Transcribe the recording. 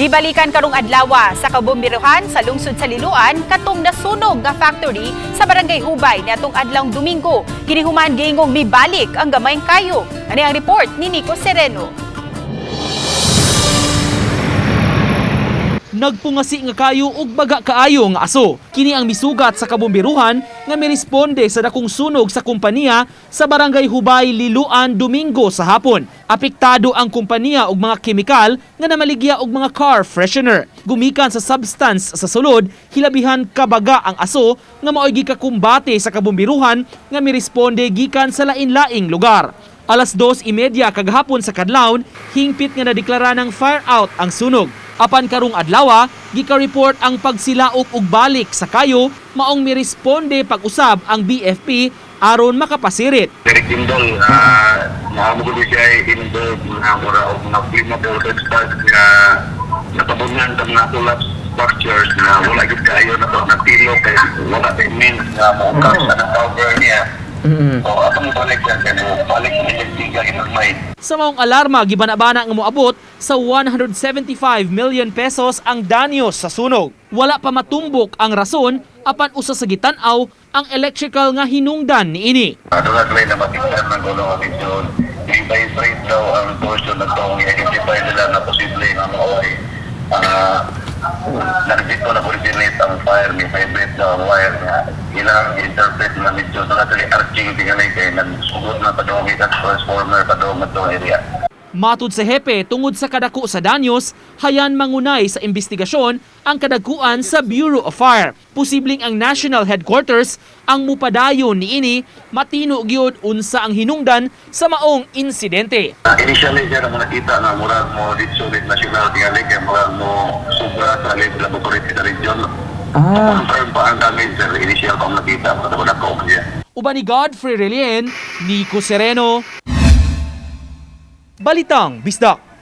Gibalikan karong adlaw sa kabomberohan sa lungsod sa Liloan katong nasunog nga factory sa barangay Hubay niadtong adlawng Domingo. Kinihuman gingong mibalik ang gamayng kayo. Ani ang report ni Nico Sereno. Nagpungasi nga kayo ug baga kaayo nga aso. Kini ang misugat sa kabomberuhan nga miresponde sa dakong sunog sa kompanya sa barangay Hubay, Liloan, Domingo sa hapon. Apektado ang kompanya og mga kemikal nga namaligya og mga car freshener. Gumikan sa substance sa sulod, hilabihan kabaga ang aso nga maoy gikakumbate sa kabomberuhan nga miresponde gikan sa lain-laing lugar. Alas 2:30 kagahapon sa kadlawon, hingpit nga nadeklara ng fire out ang sunog. Apan karong adlaw, gika-report ang pagsilaok ug balik sa kayo maong miresponde pag-usab ang BFP aron makapasirit. Direct indol, naamugod siya indol na mura o mga flammable experts na natabunan ng mga collapse structures na wala gid kayo na natilo kay wala kay means na mo-cut sa power niya. O atong balik yan kay balik ni Jessica inagmay. Sa maong alarma, gibana-bana nga moabot sa 175 million pesos ang danyos sa sunog. Wala pa matumbok ang rason apan usa sa gitan-aw ang electrical nga hinungdan niini. Doon na matiklan ng gulong omisyon. I-vibrate daw ang portion na itong i-identify nila na posible nga maoy. Dito na originate ang fire, may vibrate daw ang wire nga. Ilang interpret na medyo doon na arching tingalay kay nagsugod na padungit at transformer padungit itong area. Matud sa hepe tungod sa kadako sa danyos, hayan mangunay sa investigasyon ang kadakuan sa Bureau of Fire. Posibleng ang national headquarters ang mupadayon niini matino gyud unsa ang hinungdan sa maong insidente. Initially siya naman nakita na murag mo dito ulit national tingalay kay murag mo sobra sa laboratory sa region. Confirm pa ang damage sir, initial pa nakita pero ako siya. Uban ni Godfrey Relien, Nico Sereno, Balitang Bisdak.